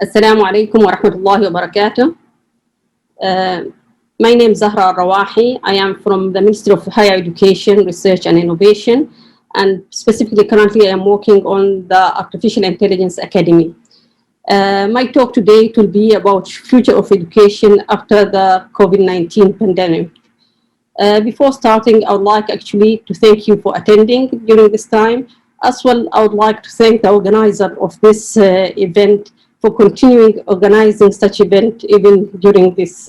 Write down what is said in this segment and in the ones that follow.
Assalamu alaikum wa rahmatullahi wa barakatuh. My name is Zahra Al Rawahi. I am from the Ministry of Higher Education, Research and Innovation, and specifically currently I am working on the Artificial Intelligence Academy. My talk today will be about future of education after the COVID-19 pandemic. Before starting, I would like actually to thank you for attending during this time. As well, I would like to thank the organizer of this event for continuing organizing such event even during this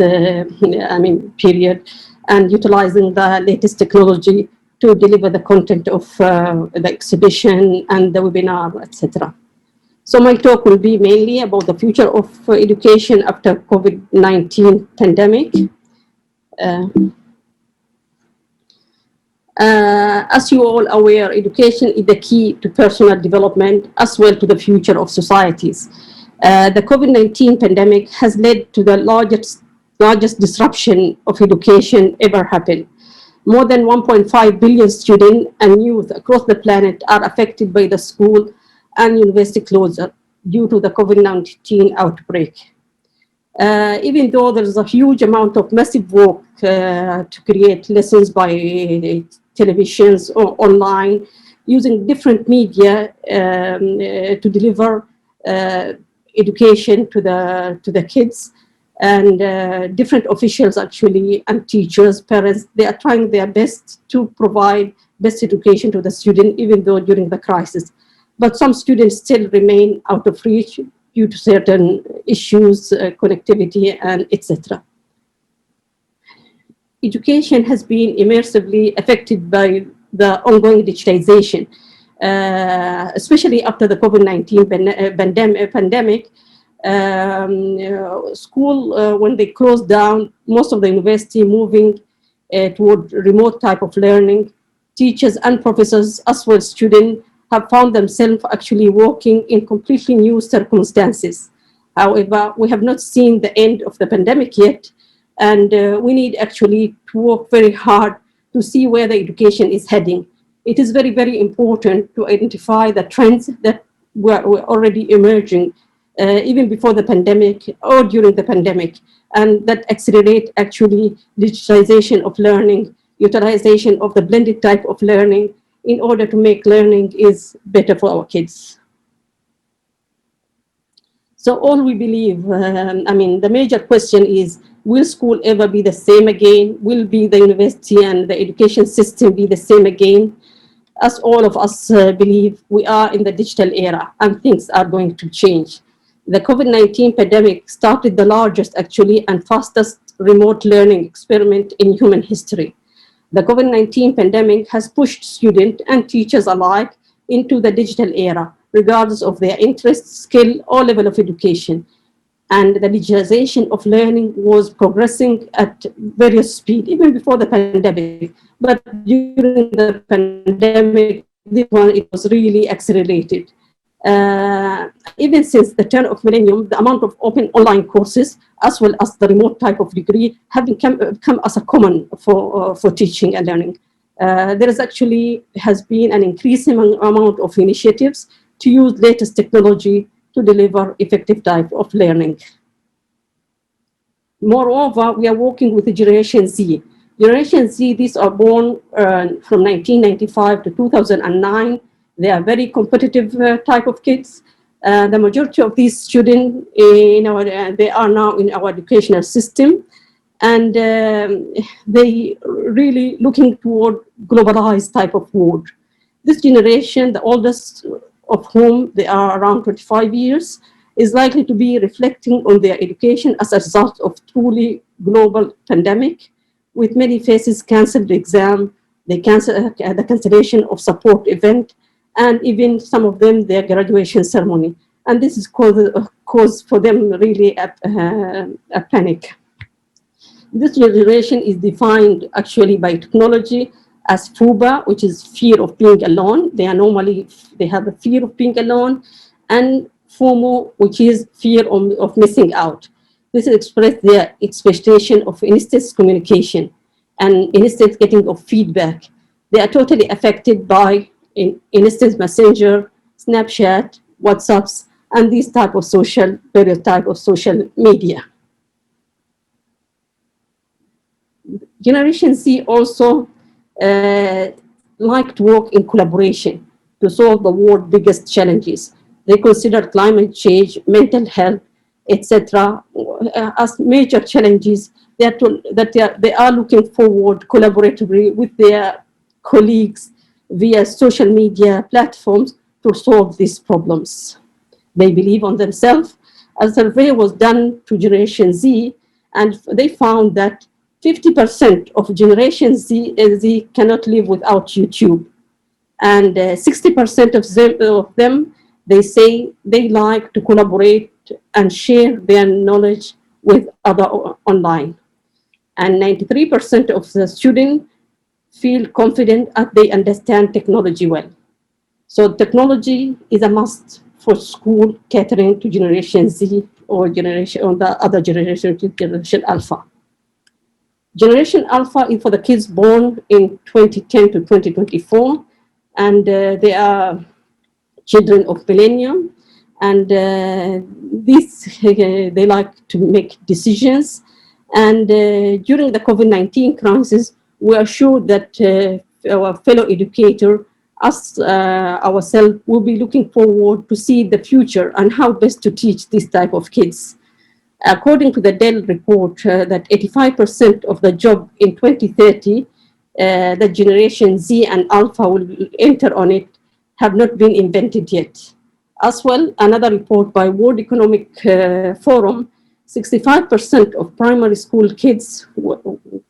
period, and utilizing the latest technology to deliver the content of the exhibition and the webinar, etc. So my talk will be mainly about the future of education after COVID-19 pandemic. As you all aware, education is the key to personal development as well to the future of societies. The COVID-19 pandemic has led to the largest disruption of education ever happened. More than 1.5 billion students and youth across the planet are affected by the school and university closure due to the COVID-19 outbreak. Even though there is a huge amount of massive work to create lessons by televisions or online, using different media to deliver education to the kids, and different officials actually, and teachers, parents, they are trying their best to provide best education to the student, even though during the crisis. But some students still remain out of reach due to certain issues, connectivity, and etc. Education has been immersively affected by the ongoing digitization, especially after the COVID-19 pandemic. School, when they closed down, most of the university moving toward remote type of learning. Teachers and professors, as well as students, have found themselves actually working in completely new circumstances. However, we have not seen the end of the pandemic yet, and we need actually to work very hard to see where the education is heading. It is very, very important to identify the trends that were already emerging even before the pandemic or during the pandemic, and that accelerate actually digitalization of learning, utilization of the blended type of learning, in order to make learning is better for our kids. So all we believe, the major question is, will school ever be the same again? Will be the university and the education system be the same again? As all of us believe, we are in the digital era and things are going to change. The COVID-19 pandemic started the largest actually and fastest remote learning experiment in human history. The COVID-19 pandemic has pushed students and teachers alike into the digital era, regardless of their interest, skill, or level of education. And the digitalization of learning was progressing at various speed, even before the pandemic. But during the pandemic, this one, it was really accelerated. Even since the turn of millennium, the amount of open online courses, as well as the remote type of degree, have become as a common for teaching and learning. There is actually has been an increasing amount of initiatives to use latest technology to deliver effective type of learning. Moreover, we are working with the Generation Z. Generation Z, these are born from 1995 to 2009. They are very competitive type of kids. The majority of these students, they are now in our educational system, and they really looking toward globalized type of world. This generation, the oldest of whom they are around 25 years, is likely to be reflecting on their education as a result of truly global pandemic, with many faces canceled exam, the cancellation of support event, and even some of them their graduation ceremony. And this is cause for them really a panic. This generation is defined actually by technology as FUBA, which is fear of being alone. They have a fear of being alone, and FOMO, which is fear of missing out. This is expressed their expectation of instant communication and instant getting of feedback. They are totally affected by instant messenger, Snapchat, WhatsApps, and this type of various type of social media. Generation Z also like to work in collaboration to solve the world's biggest challenges. They consider climate change, mental health, etc., as major challenges they are looking forward collaboratively with their colleagues via social media platforms to solve these problems. They believe on themselves. A survey was done to Generation Z, and they found that 50% of Generation Z cannot live without YouTube. And 60% of them, they say they like to collaborate and share their knowledge with other online. And 93% of the students feel confident that they understand technology well. So technology is a must for school catering to Generation Z or the other generation, Generation Alpha. Generation Alpha is for the kids born in 2010 to 2024, and they are children of millennium, and they like to make decisions. And during the COVID-19 crisis, we are sure that our fellow educator, us ourselves, will be looking forward to see the future and how best to teach this type of kids. According to the Dell report, that 85% of the job in 2030, the Generation Z and Alpha will enter on it, have not been invented yet. As well, another report by World Economic Forum, 65% of primary school kids,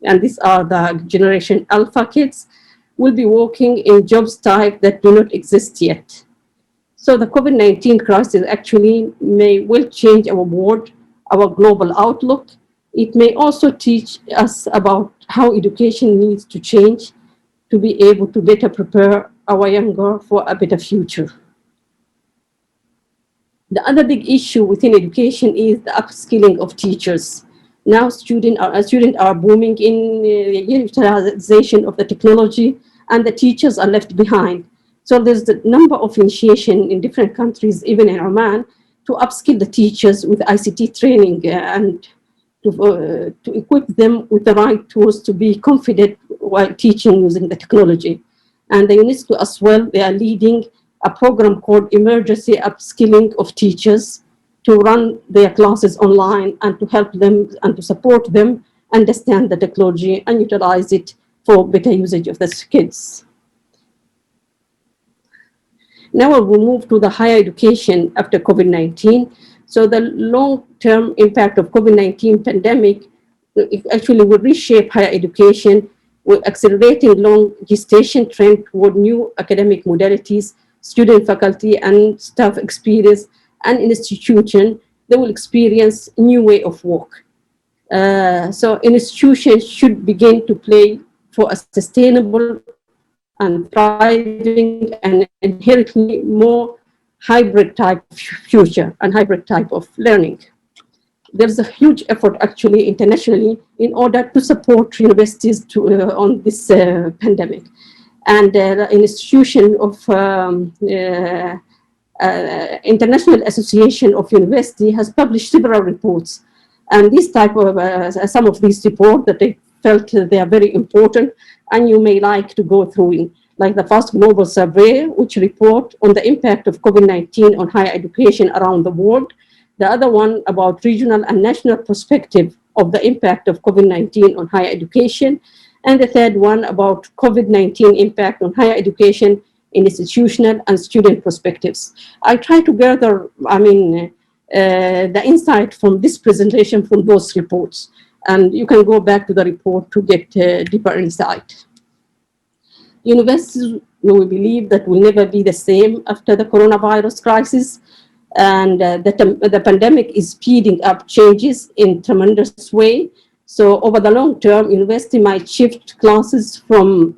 and these are the Generation Alpha kids, will be working in jobs type that do not exist yet. So the COVID-19 crisis actually will change our world, our global outlook. It may also teach us about how education needs to change to be able to better prepare our younger for a better future. The other big issue within education is the upskilling of teachers. Now students are booming in utilization of the technology, and the teachers are left behind. So there's the number of initiation in different countries, even in Oman, to upskill the teachers with ICT training and to equip them with the right tools to be confident while teaching using the technology. And the UNESCO as well, they are leading a program called Emergency Upskilling of Teachers to run their classes online and to help them and to support them understand the technology and utilize it for better usage of the kids. Now we will move to the higher education after COVID-19. So the long-term impact of COVID-19 pandemic actually will reshape higher education with accelerating long gestation trend toward new academic modalities, student, faculty, and staff experience, and institution, they will experience new way of work. So institutions should begin to play for a sustainable and thriving and inherently more hybrid type of future and hybrid type of learning. There's a huge effort actually internationally in order to support universities on this pandemic. And the institution of International Association of University has published several reports. And this type of, some of these reports that they felt they are very important, and you may like to go through it, like the first global survey, which report on the impact of COVID-19 on higher education around the world. The other one about regional and national perspective of the impact of COVID-19 on higher education. And the third one about COVID-19 impact on higher education in institutional and student perspectives. I try to gather, the insight from this presentation from those reports. And you can go back to the report to get deeper insight. Universities, we believe that will never be the same after the coronavirus crisis. And the pandemic is speeding up changes in tremendous way. So over the long term, university might shift classes from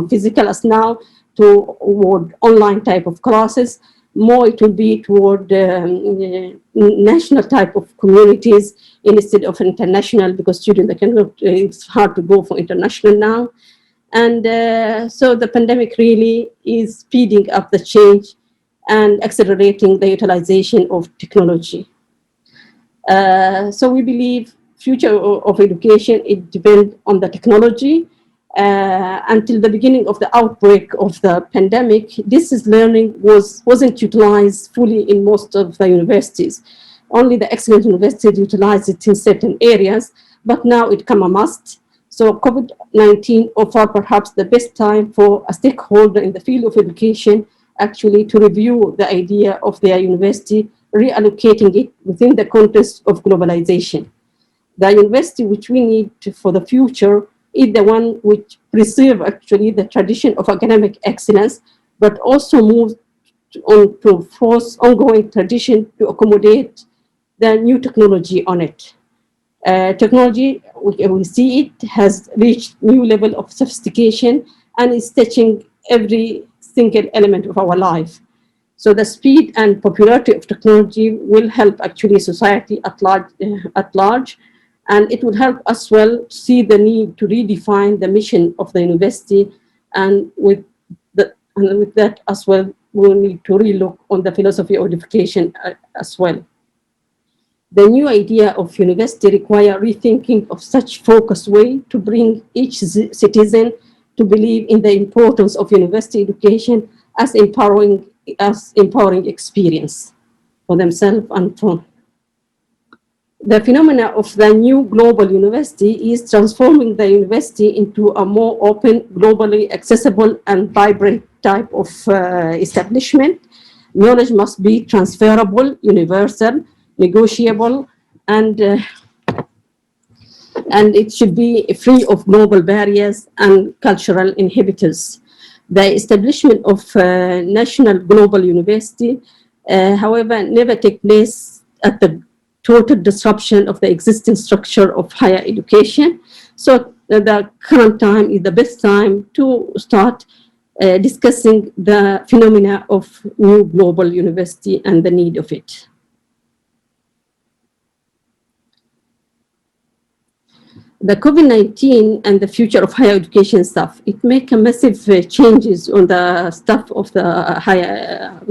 physical as now toward online type of classes. More it will be toward national type of communities instead of international, because students cannot, it's hard to go for international now. And so the pandemic really is speeding up the change. and accelerating the utilization of technology. So we believe future of education, it depends on the technology. Until the beginning of the outbreak of the pandemic, distance learning wasn't utilized fully in most of the universities. Only the excellent universities utilize it in certain areas, but now it become a must. So COVID-19 offered perhaps the best time for a stakeholder in the field of education actually to review the idea of their university, reallocating it within the context of globalization. The university which we need for the future is the one which preserve actually the tradition of academic excellence, but also moves on to force ongoing tradition to accommodate the new technology on it. Technology, we see it has reached new level of sophistication and is touching every single element of our life. So the speed and popularity of technology will help actually society at large, and it will help us well see the need to redefine the mission of the university, and with that as well, we'll need to relook on the philosophy of education as well. The new idea of university require rethinking of such focused way to bring each citizen to believe in the importance of university education as empowering experience for themselves and for. The phenomena of the new global university is transforming the university into a more open, globally accessible and vibrant type of establishment. Knowledge must be transferable, universal, negotiable, and it should be free of global barriers and cultural inhibitors. The establishment of national global university, however, never take place at the total disruption of the existing structure of higher education. So the current time is the best time to start discussing the phenomena of new global university and the need of it. The COVID-19 and the future of higher education stuff, it make a massive changes on the stuff of the higher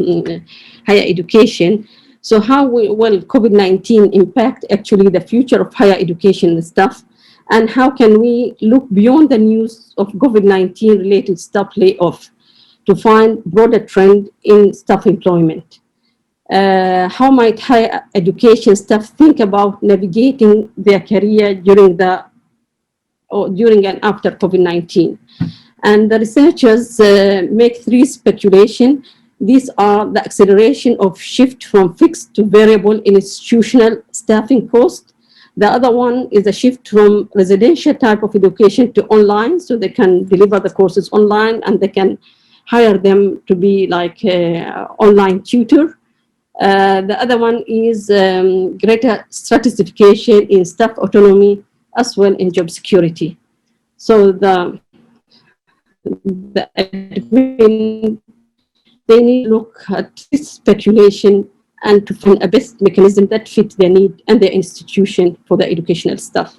education. So how will COVID-19 impact actually the future of higher education stuff? And how can we look beyond the news of COVID-19 related staff layoff to find broader trend in staff employment? How might higher education staff think about navigating their career during and after COVID-19? And the researchers make three speculations. These are the acceleration of shift from fixed to variable in institutional staffing cost. The other one is a shift from residential type of education to online, so they can deliver the courses online and they can hire them to be like online tutor. The other one is greater stratification in staff autonomy as well in job security. So the admin, they need to look at this speculation and to find a best mechanism that fits their need and their institution for the educational staff.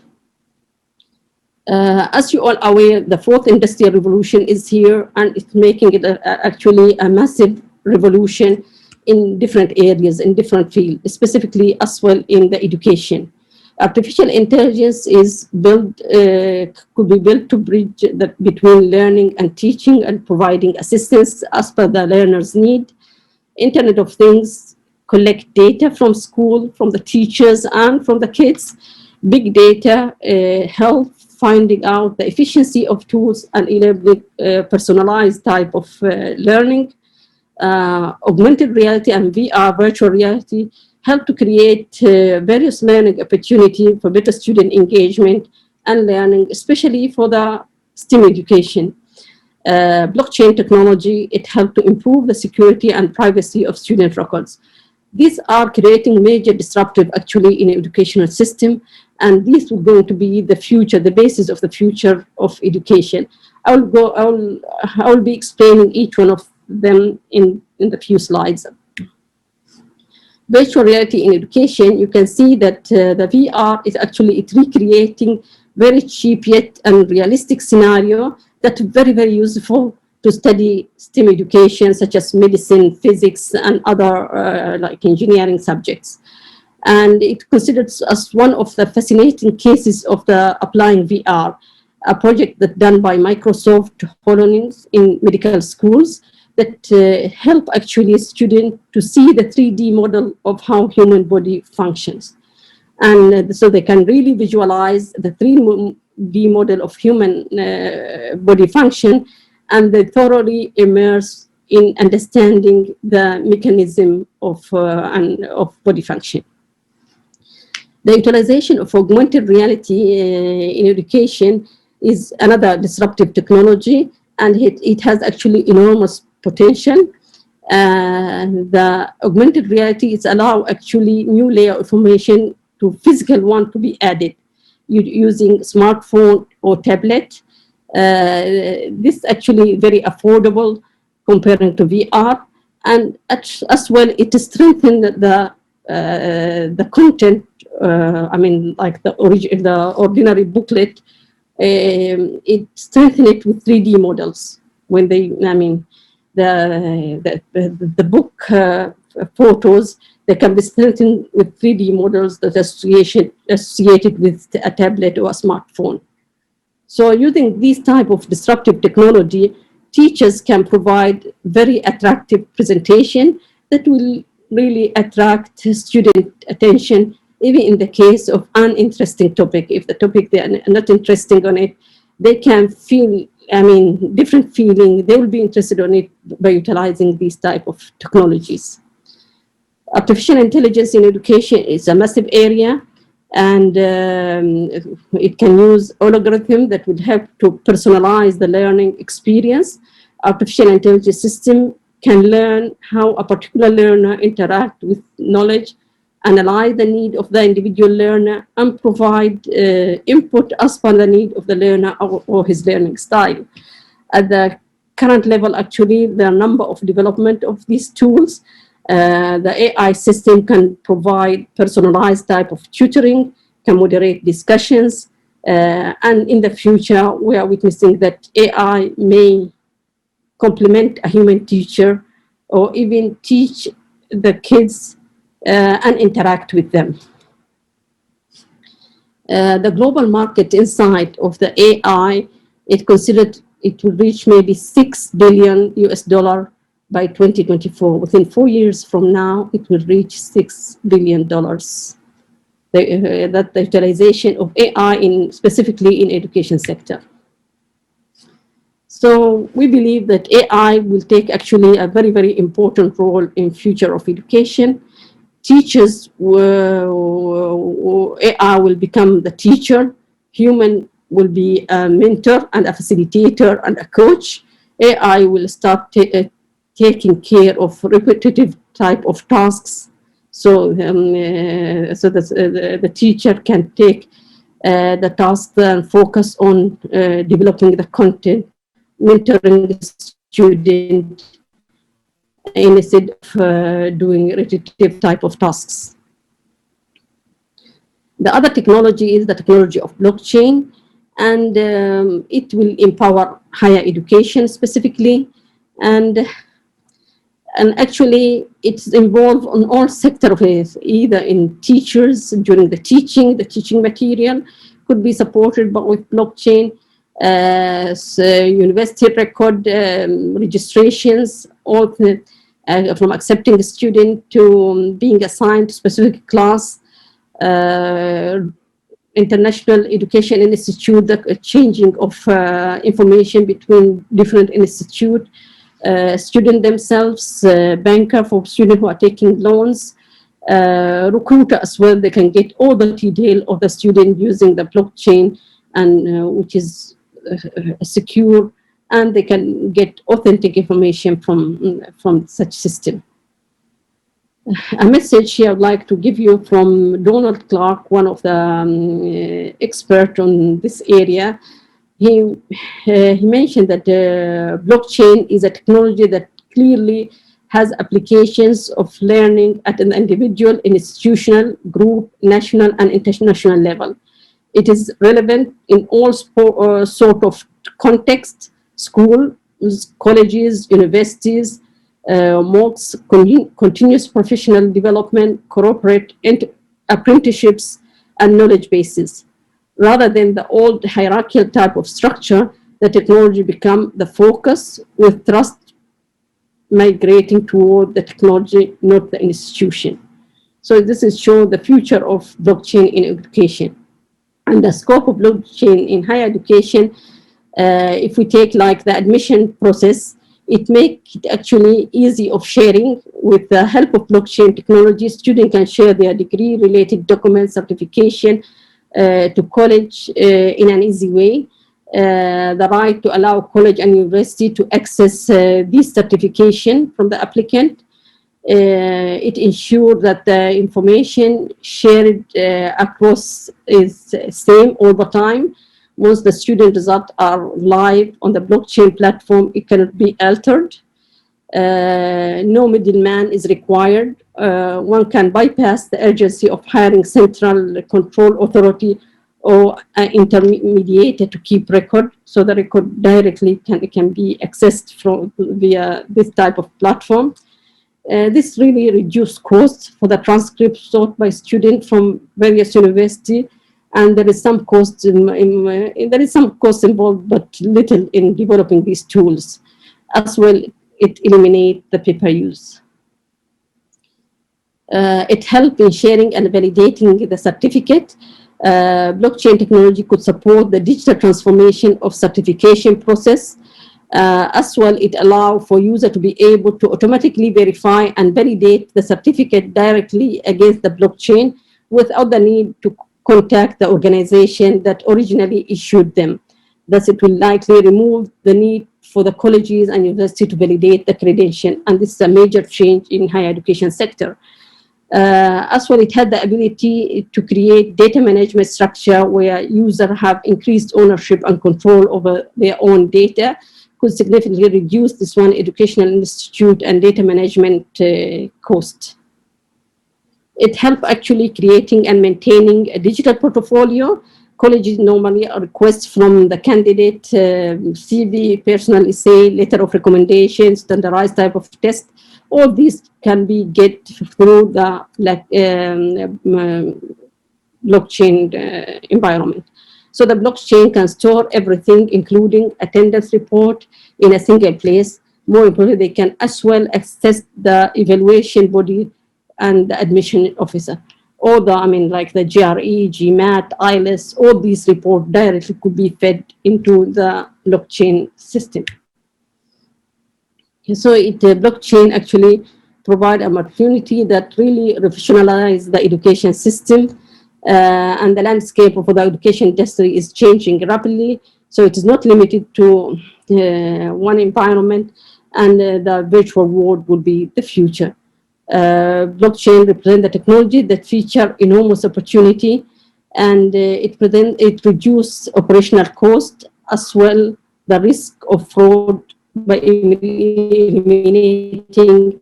As you all are aware, the fourth industrial revolution is here, and it's making it actually a massive revolution in different areas, in different fields, specifically as well in the education. Artificial intelligence is could be built to bridge between learning and teaching and providing assistance as per the learner's need. Internet of Things collect data from school, from the teachers and from the kids. Big data help finding out the efficiency of tools and enabling personalized type of learning. Augmented reality and VR, virtual reality, help to create various learning opportunities for better student engagement and learning, especially for the STEM education. Blockchain technology, it helped to improve the security and privacy of student records. These are creating major disruptive actually in educational system, and these will going to be the future, the basis of the future of education. I will be explaining each one of them in the few slides. Virtual reality in education, you can see that the VR is actually recreating very cheap yet and realistic scenario that very, very useful to study STEM education, such as medicine, physics, and other like engineering subjects. And it considers as one of the fascinating cases of the applying VR, a project that done by Microsoft HoloLens in medical schools that help actually students to see the 3D model of how human body functions. And so they can really visualize the 3D model of human body function, and they thoroughly immerse in understanding the mechanism of body function. The utilization of augmented reality in education is another disruptive technology, and it has actually enormous potential. The augmented reality is allow actually new layer of information to physical one to be added using smartphone or tablet. This actually very affordable comparing to VR, and as well it strengthened the content. I mean, like the ordinary booklet, it strengthened it with 3D models. When they, I mean, the book photos, they can be strengthened with 3D models that are associated with a tablet or a smartphone. So using these type of disruptive technology, teachers can provide very attractive presentation that will really attract student attention, even in the case of uninteresting topic. If the topic they are not interested on it, they can feel, I mean, different feeling. They will be interested on it by utilizing these type of technologies. Artificial intelligence in education is a massive area, and it can use algorithm that would help to personalize the learning experience. Artificial intelligence system can learn how a particular learner interact with knowledge, analyze the need of the individual learner, and provide input as per the need of the learner or his learning style. At the current level, actually, the number of development of these tools, the AI system can provide personalized type of tutoring, can moderate discussions, and in the future, we are witnessing that AI may complement a human teacher or even teach the kids and interact with them. The global market inside of the AI, it considered it will reach maybe $6 billion by 2024. Within 4 years from now, it will reach $6 billion. That the utilization of AI specifically in education sector. So we believe that AI will take actually a very, very important role in future of education. Teachers, AI will become the teacher. Human will be a mentor and a facilitator and a coach. AI will start taking care of repetitive type of tasks. So, so that the teacher can take the task and focus on developing the content, mentoring the student, instead of doing repetitive type of tasks. The other technology is the technology of blockchain, and it will empower higher education specifically, and actually it's involved on all sectors of it, either in teachers during the teaching material could be supported with blockchain, so university record registrations, all from accepting the student to being assigned to specific class, international education institute, the changing of information between different institutes, students themselves, banker for students who are taking loans, recruiter as well. They can get all the detail of the student using the blockchain, and which is secure, and they can get authentic information from such system. A message here I'd like to give you from Donald Clark, one of the experts on this area. He mentioned that blockchain is a technology that clearly has applications of learning at an individual, institutional, group, national, and international level. It is relevant in all sort of context: school, colleges, universities, MOOCs, continuous professional development, corporate apprenticeships, and knowledge bases. Rather than the old hierarchical type of structure, the technology become the focus, with trust migrating toward the technology, not the institution. So this is show the future of blockchain in education. And the scope of blockchain in higher education, if we take like the admission process, it makes it actually easy of sharing. With the help of blockchain technology, students can share their degree-related documents, certification to college in an easy way. The right to allow college and university to access this certification from the applicant. It ensures that the information shared across is same all the time. Once the student results are live on the blockchain platform, it cannot be altered. No middleman is required. One can bypass the urgency of hiring central control authority or an intermediator to keep record, so the record directly can be accessed from via this type of platform. This really reduced costs for the transcripts sought by students from various universities, and there is some cost involved, but little in developing these tools. As well, it eliminates the paper use. It helps in sharing and validating the certificate. Blockchain technology could support the digital transformation of certification process. As well, it allows for user to be able to automatically verify and validate the certificate directly against the blockchain without the need to contact the organization that originally issued them. Thus, it will likely remove the need for the colleges and universities to validate the credential, and this is a major change in higher education sector. As well, it had the ability to create data management structure where users have increased ownership and control over their own data, could significantly reduce this one educational institute and data management cost. It helped actually creating and maintaining a digital portfolio. Colleges normally request from the candidate CV, personal essay, letter of recommendation, standardized type of test. All these can be get through the blockchain environment. So the blockchain can store everything, including attendance report, in a single place. More importantly, they can as well access the evaluation body and the admission officer. All the, like the GRE, GMAT, IELTS, all these reports directly could be fed into the blockchain system. So the blockchain actually provide an opportunity that really revolutionizes the education system. And the landscape of the education industry is changing rapidly. So it is not limited to one environment, and the virtual world will be the future. Blockchain represents the technology that feature enormous opportunity, and it reduces operational cost, as well the risk of fraud by eliminating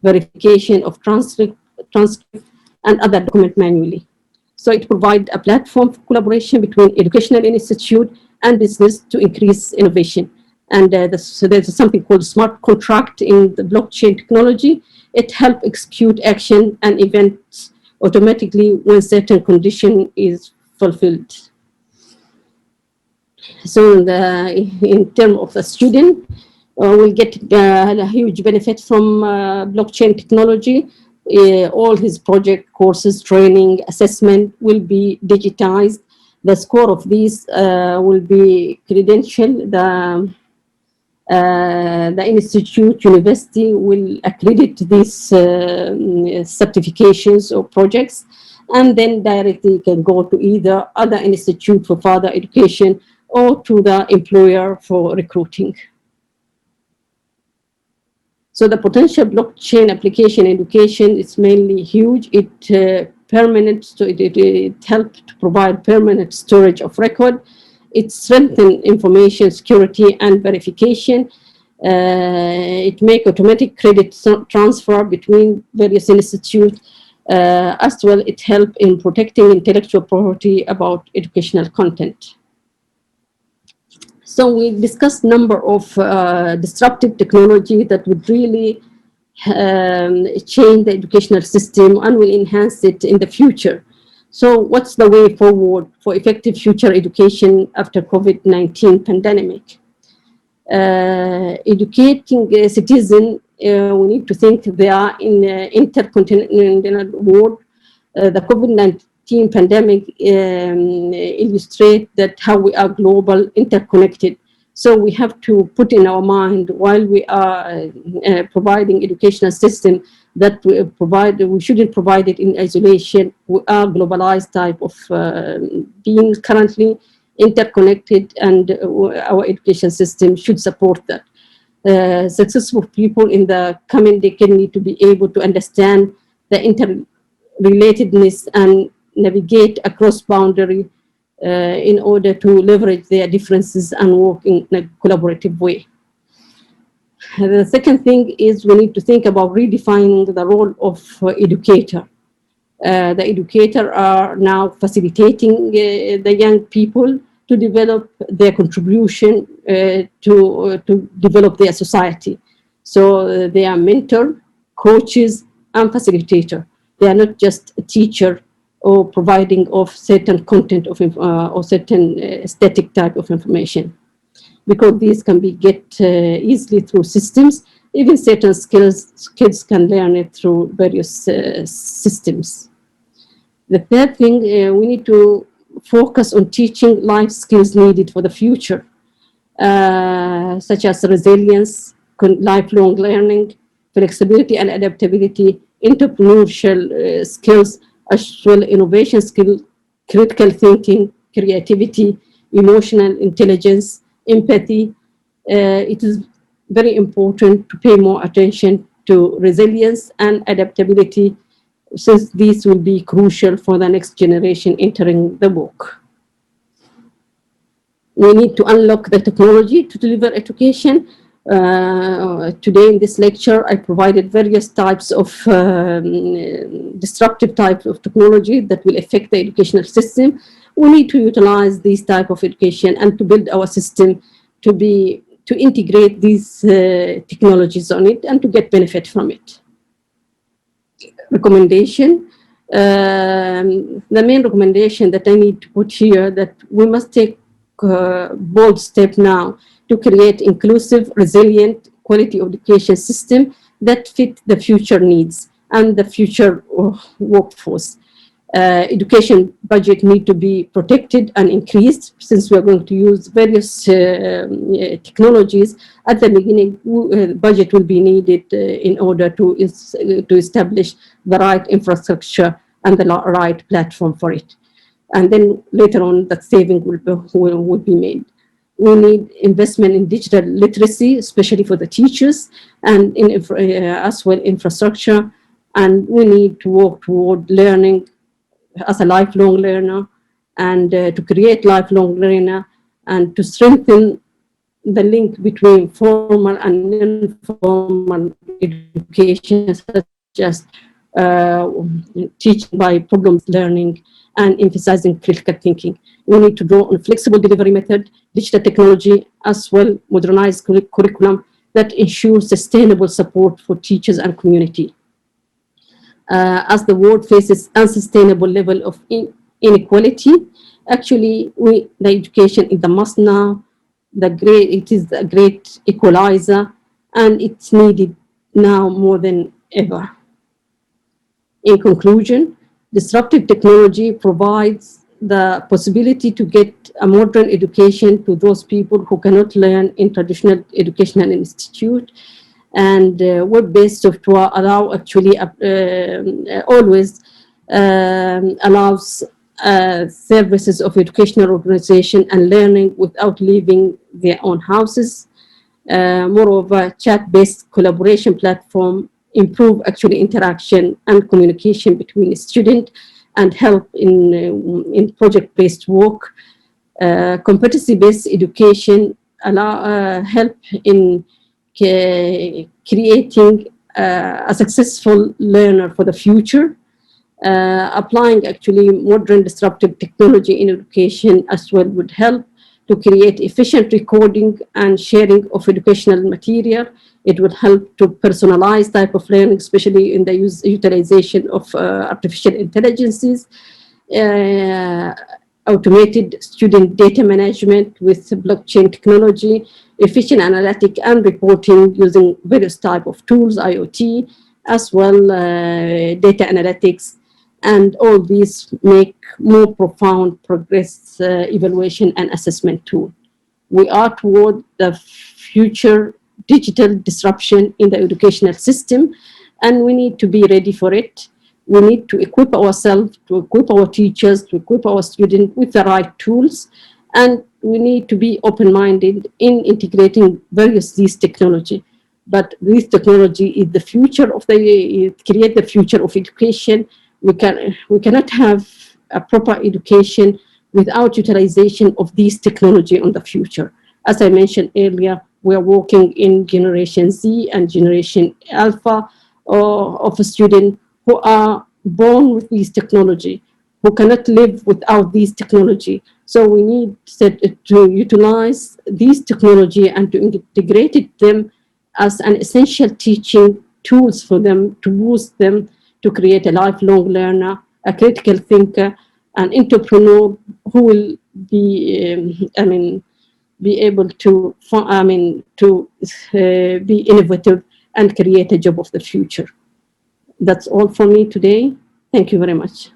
verification of transcript and other document manually. So it provides a platform for collaboration between educational institute and business to increase innovation. And so there's something called smart contract in the blockchain technology. It helps execute action and events automatically when certain condition is fulfilled. So in terms of the student, will get a huge benefit from blockchain technology. All his project, courses, training, assessment will be digitized. The score of these will be credentialed. The institute, university will accredit these certifications or projects, and then directly can go to either other institute for further education or to the employer for recruiting. So the potential blockchain application education is mainly huge. It helps to provide permanent storage of record. It strengthens information security and verification. It makes automatic credit transfer between various institutes. As well, it helps in protecting intellectual property about educational content. So we discussed a number of disruptive technology that would really change the educational system and will enhance it in the future. So what's the way forward for effective future education after COVID-19 pandemic? Educating a citizen, we need to think they are in intercontinental world. The COVID-19 pandemic illustrates that how we are global, interconnected. So we have to put in our mind while we are providing educational system that we shouldn't provide it in isolation. We are globalized type of being currently interconnected, and our education system should support that. Successful people in the coming decade need to be able to understand the interrelatedness and navigate across boundary in order to leverage their differences and work in a collaborative way. The second thing is we need to think about redefining the role of educator. The educator are now facilitating the young people to develop their contribution to develop their society. So they are mentor, coaches, and facilitator. They are not just a teacher or providing of certain content of or certain static type of information, because these can be get easily through systems. Even certain skills, kids can learn it through various systems. The third thing, we need to focus on teaching life skills needed for the future, such as resilience, lifelong learning, flexibility and adaptability, entrepreneurial skills, as well innovation skill, critical thinking, creativity, emotional intelligence, empathy. It is very important to pay more attention to resilience and adaptability, since these will be crucial for the next generation entering the work. We need to unlock the technology to deliver education. Today in this lecture, I provided various types of disruptive types of technology that will affect the educational system. We need to utilize these type of education and to build our system to integrate these technologies on it and to get benefit from it. Recommendation. The main recommendation that I need to put here, that we must take bold step now to create inclusive, resilient, quality education system that fit the future needs and the future workforce. Education budget need to be protected and increased, since we are going to use various technologies. At the beginning, budget will be needed in order to establish the right infrastructure and the right platform for it. And then later on, that saving will be made. We need investment in digital literacy, especially for the teachers, and in as well infrastructure. And we need to work toward learning as a lifelong learner, and to create lifelong learner, and to strengthen the link between formal and informal education, such as teaching by problem learning and emphasizing critical thinking. We need to draw on flexible delivery method, digital technology, as well modernized curriculum that ensures sustainable support for teachers and community. As the world faces unsustainable level of inequality, actually the education is the must now. It is a great equalizer, and it's needed now more than ever. In conclusion, disruptive technology provides the possibility to get a modern education to those people who cannot learn in traditional educational institute, and web-based software allow actually always allows services of educational organization and learning without leaving their own houses. Moreover, chat-based collaboration platform improve actually interaction and communication between students and help in project-based work. Competency-based education help in creating a successful learner for the future. Applying actually modern disruptive technology in education as well would help to create efficient recording and sharing of educational material. It will help to personalize type of learning, especially in the utilization of artificial intelligences, automated student data management with blockchain technology, efficient analytic and reporting using various type of tools, IoT, as well data analytics. And all these make more profound progress evaluation and assessment tool. We are toward the future digital disruption in the educational system, and we need to be ready for it. We need to equip ourselves, to equip our teachers, to equip our students with the right tools, and we need to be open-minded in integrating various these technology. But this technology is the future of create the future of education. We cannot have a proper education without utilization of these technology in the future. As I mentioned earlier, we are working in Generation Z and Generation Alpha of a student who are born with these technology, who cannot live without these technology. So we need to utilize these technology and to integrate them as an essential teaching tools for them, to boost them, to create a lifelong learner, a critical thinker, an entrepreneur who will be, be able to, be innovative and create a job of the future. That's all for me today. Thank you very much.